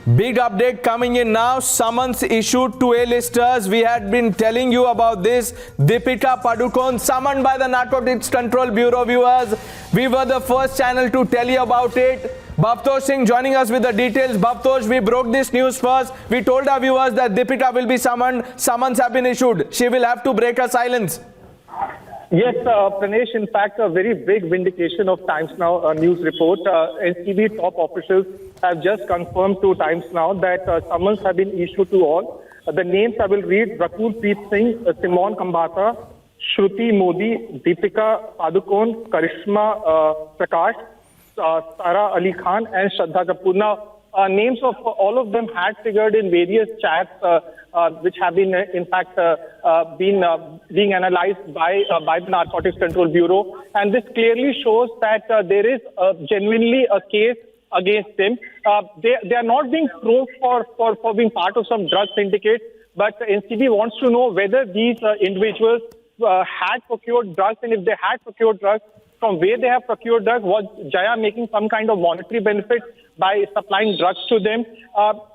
Big update coming in now. Summons issued to A-listers. We had been telling you about this. Deepika Padukone summoned by the Narcotics Control Bureau, viewers. We were the first channel to tell you about it. Bhavtosh Singh joining us with the details. Bhavtosh, we broke this news first. We told our viewers that Deepika will be summoned. Summons have been issued. She will have to break her silence. Yes, Pranesh, in fact, a very big vindication of Times Now news report. NCB top officials have just confirmed to Times Now that summons have been issued to all. The names I will read: Rakul Preet Singh, Simon Kambata, Shruti Modi, Deepika Padukone, Karishma Prakash, Sara Ali Khan and Shraddha Kapoor. Now, names of all of them had figured in various chats which have been, in fact, being analyzed by the Narcotics Control Bureau. And this clearly shows that there is genuinely a case against them. They are not being probed for being part of some drug syndicate, but NCB wants to know whether these individuals had procured drugs, and if they had procured drugs, from where they have procured drugs. Was Jaya making some kind of monetary benefit by supplying drugs to them?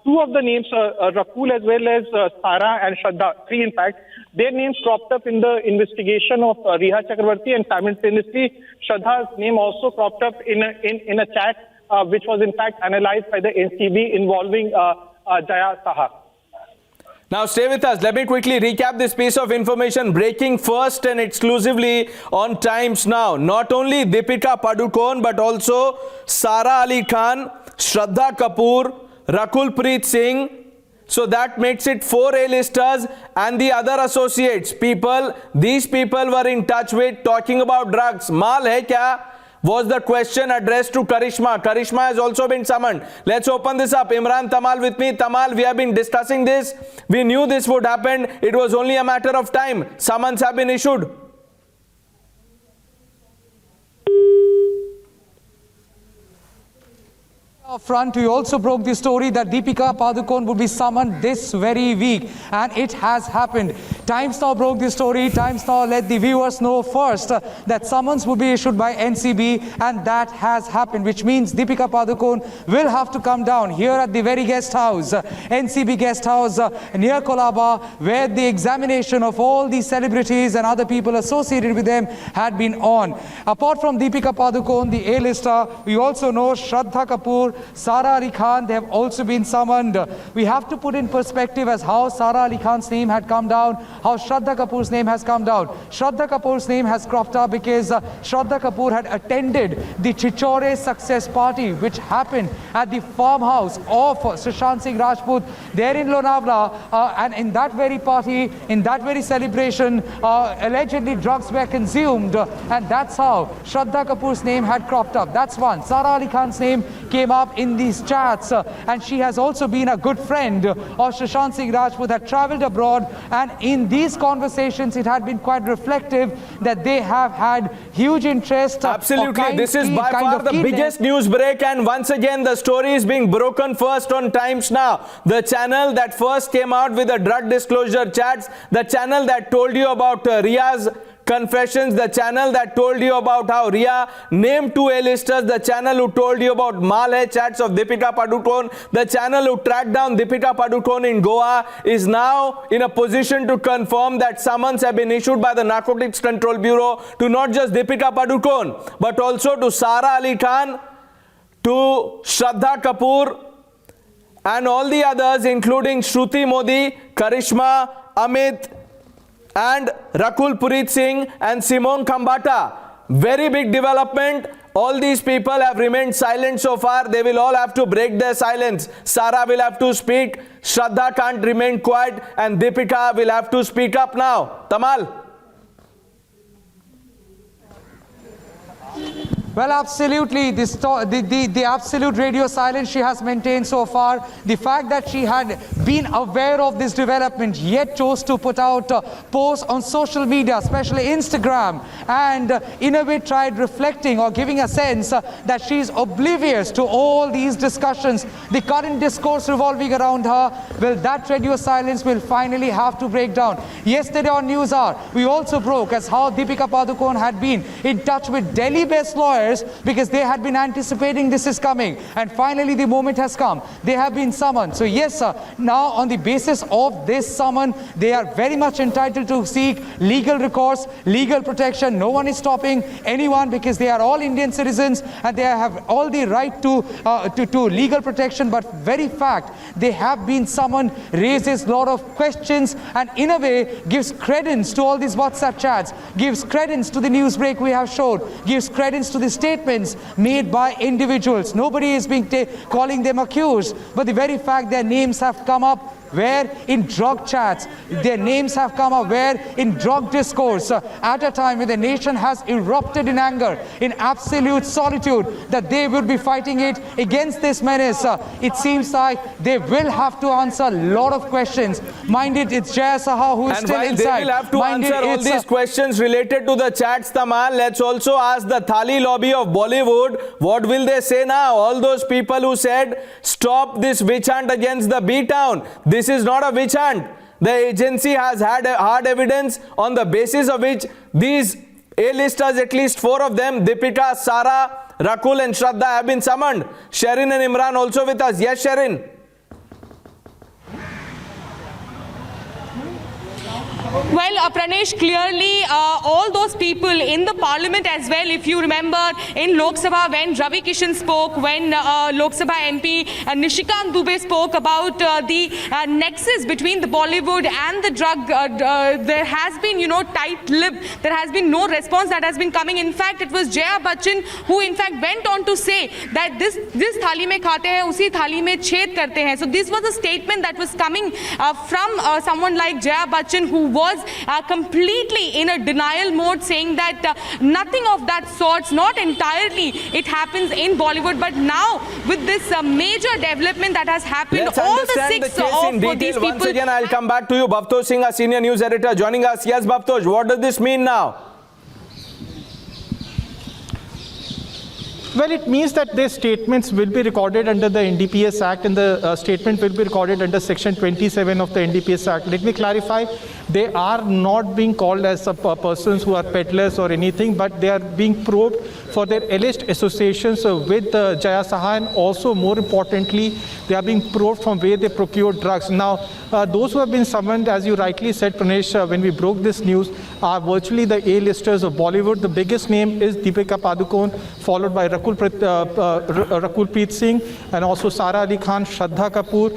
Two of the names, Rakul as well as Sara and Shraddha, three in fact, their names cropped up in the investigation of Riha Chakravarti, and simultaneously Shraddha's name also cropped up in a chat which was in fact analyzed by the NCB involving Jaya Saha. Now stay with us. Let me quickly recap this piece of information breaking first and exclusively on Times Now. Not only Deepika Padukone but also Sara Ali Khan, Shraddha Kapoor, Rakul Preet Singh. So that makes it 4 A-listers and the other associates. These people were in touch with, talking about drugs. Maal hai kya? Was the question addressed to Karishma. Karishma has also been summoned. Let's open this up. Imran Tamal with me. Tamal, we have been discussing this. We knew this would happen. It was only a matter of time. Summons have been issued. Front, we also broke the story that Deepika Padukone would be summoned this very week, and it has happened. Times Now broke the story. Times Now let the viewers know first that summons would be issued by NCB, and that has happened, which means Deepika Padukone will have to come down here at the very guest house, NCB guest house near Colaba, where the examination of all these celebrities and other people associated with them had been on. Apart from Deepika Padukone, the A-lister, we also know Shraddha Kapoor, Sara Ali Khan, they have also been summoned. We have to put in perspective as how Sara Ali Khan's name had come down, how Shraddha Kapoor's name has come down. Shraddha Kapoor's name has cropped up because Shraddha Kapoor had attended the Chichore success party which happened at the farmhouse of Sushant Singh Rajput there in Lonavala, and in that very party, in that very celebration, allegedly drugs were consumed, and that's how Shraddha Kapoor's name had cropped up. That's one. Sara Ali Khan's name came up in these chats, and she has also been a good friend of Sushant Singh Rajput, had travelled abroad, and in these conversations it had been quite reflective that they have had huge interest. Absolutely, this is by far the biggest news break, and once again the story is being broken first on Times Now, the channel that first came out with the drug disclosure chats, the channel that told you about Ria's confessions, the channel that told you about how Ria named 2 A-listers, the channel who told you about Maal Hai chats of Deepika Padukone, the channel who tracked down Deepika Padukone in Goa is now in a position to confirm that summons have been issued by the Narcotics Control Bureau to not just Deepika Padukone but also to Sara Ali Khan, to Shraddha Kapoor and all the others, including Shruti Modi, Karishma, Amit and Rakul Preet Singh and Simon Kambata. Very big development. All these people have remained silent so far. They will all have to break their silence. Sara will have to speak. Shraddha can't remain quiet. And Deepika will have to speak up now. Tamal. Well, absolutely. The absolute radio silence she has maintained so far. The fact that she had been aware of this development yet chose to put out posts on social media, especially Instagram, and in a way tried reflecting or giving a sense that she is oblivious to all these discussions, the current discourse revolving around her. Well, that radio silence will finally have to break down. Yesterday on NewsHour, we also broke as how Deepika Padukone had been in touch with Delhi-based lawyers chairs because they had been anticipating this is coming. And finally, the moment has come. They have been summoned. So yes, sir, now on the basis of this summon, they are very much entitled to seek legal recourse, legal protection. No one is stopping anyone because they are all Indian citizens and they have all the right to legal protection. But very fact they have been summoned raises a lot of questions and in a way gives credence to all these WhatsApp chats, gives credence to the news break we have showed, gives credence to the statements made by individuals. Nobody is being calling them accused, but the very fact their names have come up where in drug chats, their names have come up where in drug discourse at a time when the nation has erupted in anger, in absolute solitude, that they will be fighting it against this menace. It seems like they will have to answer a lot of questions. Mind it, it's Jaya Saha who is and still while inside. they will have to answer all these questions related to the chats, Tamal, let's also ask the Thali lobby of Bollywood, what will they say now? All those people who said, stop this witch hunt against the B-Town. This is not a witch hunt. The agency has had hard evidence on the basis of which these A-listers, at least 4 of them, Deepika, Sara, Rakul and Shraddha have been summoned. Sherin and Imran also with us. Yes, Sherin. Well, Pranesh, clearly all those people in the parliament as well, if you remember in Lok Sabha when Ravi Kishan spoke, when Lok Sabha MP Nishikant Dubey spoke about the nexus between the Bollywood and the drug, there has been, tight lip. There has been no response that has been coming. In fact, it was Jaya Bachchan who in fact went on to say that this thali mein khate hain, usi thali mein ched karte hain. So this was a statement that was coming from someone like Jaya Bachchan, who was completely in a denial mode, saying that nothing of that sort, not entirely, it happens in Bollywood. But now with this major development that has happened, Let's all the understand 6 the case in of detail. these Once people. again, I'll come back to you. Bhavtosh Singh, a senior news editor, joining us. Yes, Bhavtosh, what does this mean now? Well, it means that their statements will be recorded under the NDPS Act, and the statement will be recorded under Section 27 of the NDPS Act. Let me clarify, they are not being called as persons who are peddlers or anything, but they are being probed for their alleged associations with Jaya Saha, and also, more importantly, they are being probed from where they procure drugs. Now, those who have been summoned, as you rightly said, Pranesh, when we broke this news, are virtually the A-listers of Bollywood. The biggest name is Deepika Padukone, followed by Rakul Preet Singh, and also Sara Ali Khan, Shraddha Kapoor,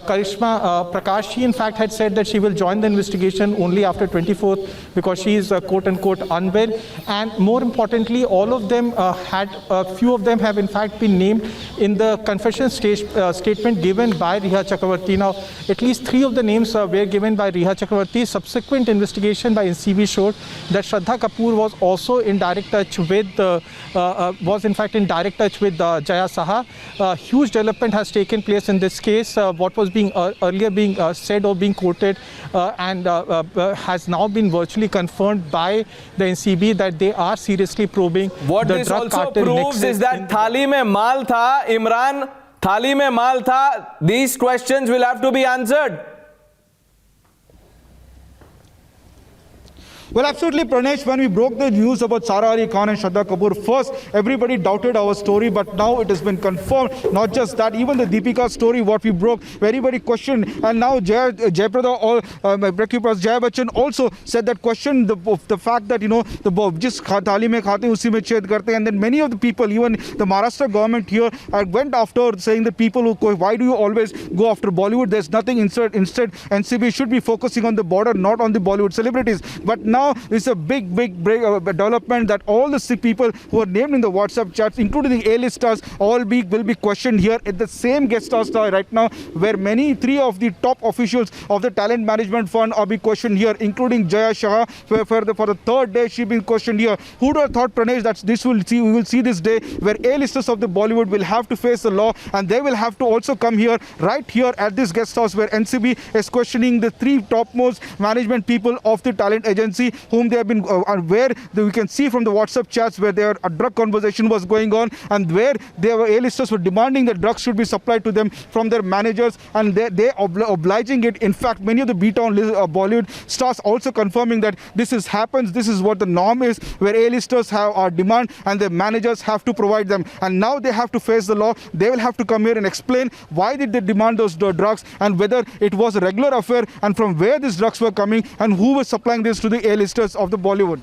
Karishma Prakash. She in fact had said that she will join the investigation only after 24th because she is quote-unquote unwell. And more importantly, all of them few of them have in fact been named in the confession statement given by Riha Chakravarti. Now, at least 3 of the names were given by Riha Chakravarti. Subsequent investigation by NCB showed that Shraddha Kapoor was also in direct touch with Jaya Saha. Huge development has taken place in this case. What was being earlier being said or being quoted and has now been virtually confirmed by the NCB that they are seriously probing What the this drug also cartel proves is that thali mein mal tha, Imran, thali mein mal tha. These questions will have to be answered. Well, absolutely, Pranesh, when we broke the news about Sara Ali Khan and Shraddha Kapoor, first, everybody doubted our story, but now it has been confirmed. Not just that, even the Deepika story, what we broke, everybody questioned. And now Jaya Bachchan also said that question the fact that, just thali mein khate usi mein ched karte. And then many of the people, even the Maharashtra government here, went after saying that people who go, why do you always go after Bollywood? There's nothing instead NCB should be focusing on the border, not on the Bollywood celebrities. But now it's a big development that all the people who are named in the WhatsApp chats, including the A-listers, will be questioned here at the same guest house right now, where 3 of the top officials of the talent management fund are being questioned here, including Jaya Saha. For the 3rd day, she's been questioned here. Who would have thought, Pranesh, that we will see this day where A-listers of the Bollywood will have to face the law, and they will have to also come here, right here at this guest house, where NCB is questioning the 3 topmost management people of the talent agency. family whom they have been, where we can see from the WhatsApp chats where their a drug conversation was going on, and where A-listers were demanding that drugs should be supplied to them from their managers, and they obliging it. In fact, many of the B-Town Bollywood stars also confirming that this happens. This is what the norm is, where A-listers have a demand and their managers have to provide them. And now they have to face the law. They will have to come here and explain why did they demand those drugs, and whether it was a regular affair, and from where these drugs were coming, and who was supplying this to the A-listers of the Bollywood.